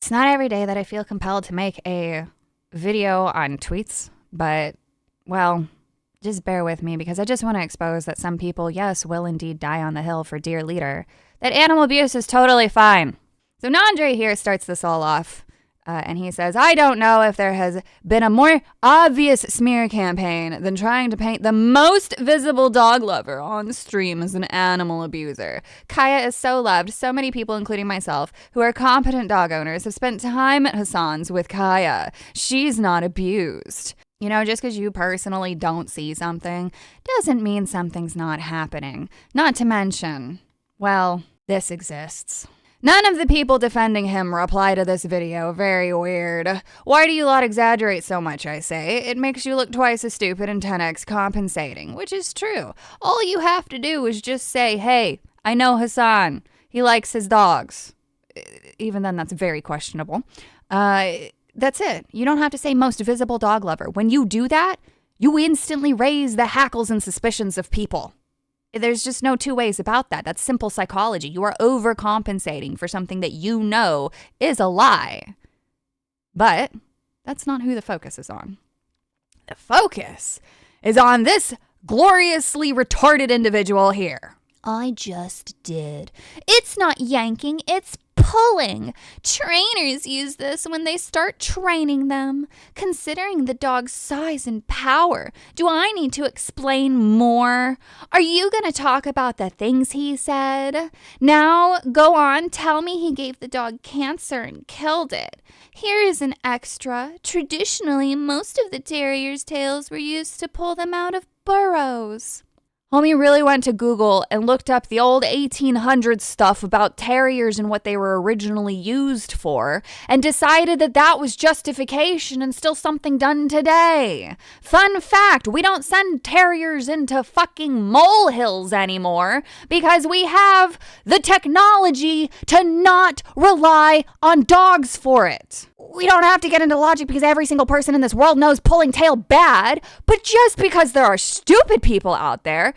It's not every day that I feel compelled to make a video on tweets, but, well, just bear with me because I just want to expose that some people, yes, will indeed die on the hill for dear leader, that animal abuse is totally fine. So Nandre here starts this all off, and he says, I don't know if there has been a more obvious smear campaign than trying to paint the most visible dog lover on stream as an animal abuser. Kaya is so loved. So many people, including myself, who are competent dog owners have spent time at Hassan's with Kaya. She's not abused. You know, just because you personally don't see something doesn't mean something's not happening. Not to mention, well, this exists. None of the people defending him reply to this video. Very weird. Why do you lot exaggerate so much, I say? It makes you look twice as stupid and 10x compensating, which is true. All you have to do is just say, hey, I know Hassan. He likes his dogs. Even then, that's very questionable. That's it. You don't have to say most visible dog lover. When you do that, you instantly raise the hackles and suspicions of people. There's just no two ways about that. That's simple psychology. You are overcompensating for something that you know is a lie. But that's not who the focus is on. The focus is on this gloriously retarded individual here. I just did. It's not yanking, it's pulling. Trainers use this when they start training them. Considering the dog's size and power, do I need to explain more? Are you going to talk about the things he said? Now, go on, tell me he gave the dog cancer and killed it. Here is an extra. Traditionally, most of the terriers' tails were used to pull them out of burrows. Homie really went to Google and looked up the old 1800s stuff about terriers and what they were originally used for, and decided that that was justification and still something done today. Fun fact, we don't send terriers into fucking molehills anymore because we have the technology to not rely on dogs for it. We don't have to get into logic because every single person in this world knows pulling tail bad, but just because there are stupid people out there,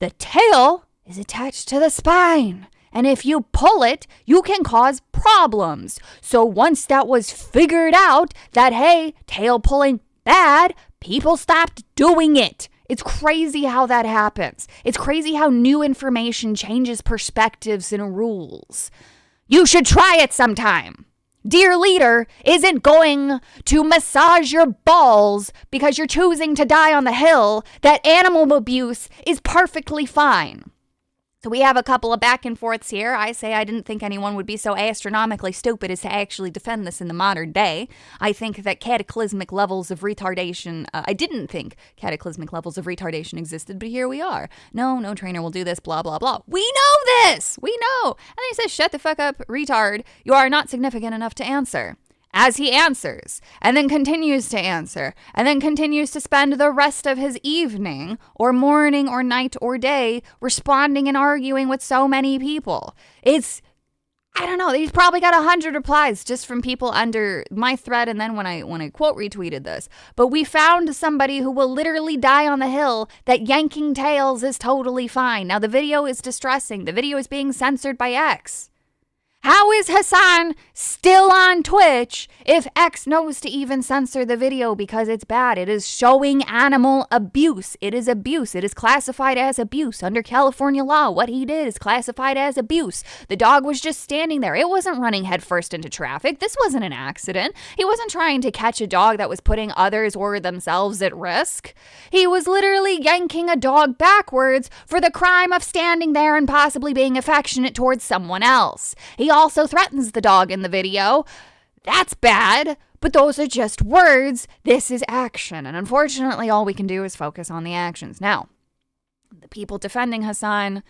the tail is attached to the spine. And if you pull it, you can cause problems. So once that was figured out that, hey, tail pulling bad, people stopped doing it. It's crazy how that happens. It's crazy how new information changes perspectives and rules. You should try it sometime. Dear leader isn't going to massage your balls because you're choosing to die on the hill. That animal abuse is perfectly fine. So we have a couple of back and forths here. I say I didn't think anyone would be so astronomically stupid as to actually defend this in the modern day. I think that cataclysmic levels of retardation, I didn't think cataclysmic levels of retardation existed, but here we are. No trainer will do this, blah, blah, blah. We know this! We know! And then he says, shut the fuck up, retard. You are not significant enough to answer. As he answers, and then continues to answer, and then continues to spend the rest of his evening, or morning, or night, or day, responding and arguing with so many people. I don't know, he's probably got 100 replies just from people under my thread, and then when I quote retweeted this. But we found somebody who will literally die on the hill that yanking tails is totally fine. Now, the video is distressing. The video is being censored by X. How is Hassan still on Twitch if X knows to even censor the video because it's bad? It is showing animal abuse. It is abuse. It is classified as abuse under California law. What he did is classified as abuse. The dog was just standing there. It wasn't running headfirst into traffic. This wasn't an accident. He wasn't trying to catch a dog that was putting others or themselves at risk. He was literally yanking a dog backwards for the crime of standing there and possibly being affectionate towards someone else. He also threatens the dog in the video. That's bad, but those are just words. This is action, and unfortunately all we can do is focus on the actions. Now, the people defending Hassan,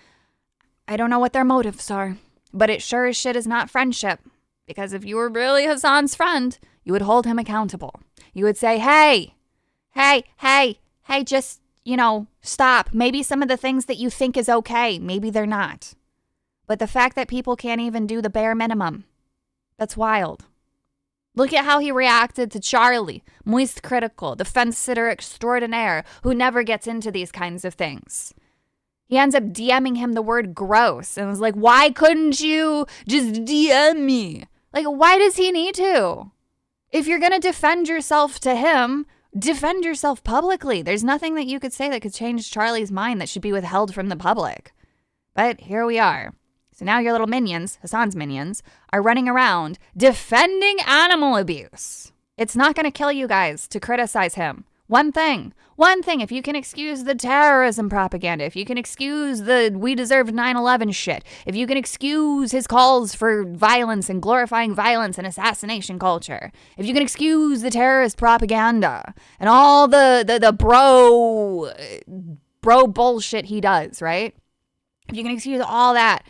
I don't know what their motives are, but it sure as shit is not friendship, because if you were really Hassan's friend, you would hold him accountable. You would say, hey, just, stop. Maybe some of the things that you think is okay, maybe they're not. But the fact that people can't even do the bare minimum, that's wild. Look at how he reacted to Charlie, moist critical, the fence sitter extraordinaire, who never gets into these kinds of things. He ends up DMing him the word gross and was like, why couldn't you just DM me? Like, why does he need to? If you're going to defend yourself to him, defend yourself publicly. There's nothing that you could say that could change Charlie's mind that should be withheld from the public. But here we are. So now your little minions, Hassan's minions, are running around defending animal abuse. It's not going to kill you guys to criticize him. One thing, if you can excuse the terrorism propaganda, if you can excuse the we deserve 9/11 shit, if you can excuse his calls for violence and glorifying violence and assassination culture, if you can excuse the terrorist propaganda and all the bro bullshit he does, right? If you can excuse all that,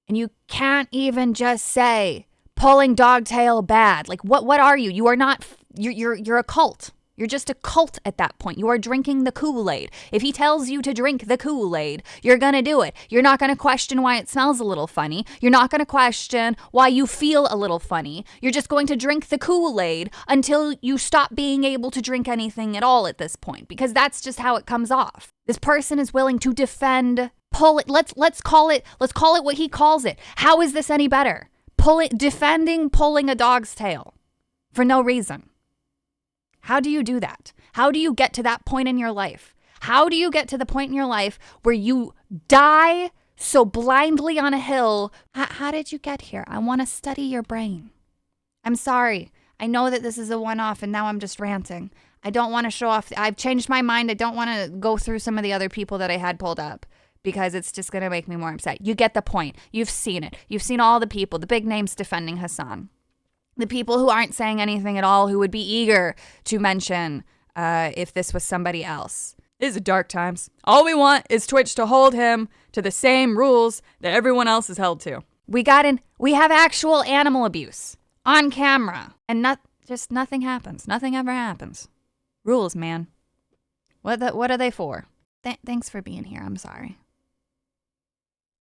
and you can't even just say pulling dogtail bad, like what are you? You are not. You're a cult. You're just a cult at that point. You are drinking the Kool-Aid. If he tells you to drink the Kool-Aid, you're going to do it. You're not going to question why it smells a little funny. You're not going to question why you feel a little funny. You're just going to drink the Kool-Aid until you stop being able to drink anything at all at this point, because that's just how it comes off. This person is willing to defend, pull it. Let's call it what he calls it. How is this any better? Defending pulling a dog's tail for no reason. How do you do that? How do you get to that point in your life? How do you get to the point in your life where you die so blindly on a hill? How did you get here? I want to study your brain. I'm sorry. I know that this is a one-off and now I'm just ranting. I don't want to show off. I've changed my mind. I don't want to go through some of the other people that I had pulled up because it's just going to make me more upset. You get the point. You've seen it. You've seen all the people, the big names defending Hassan. The people who aren't saying anything at all, who would be eager to mention if this was somebody else. These are dark times. All we want is Twitch to hold him to the same rules that everyone else is held to. We have actual animal abuse on camera, and nothing happens. Nothing ever happens. Rules, man. What are they for? Thanks for being here. I'm sorry.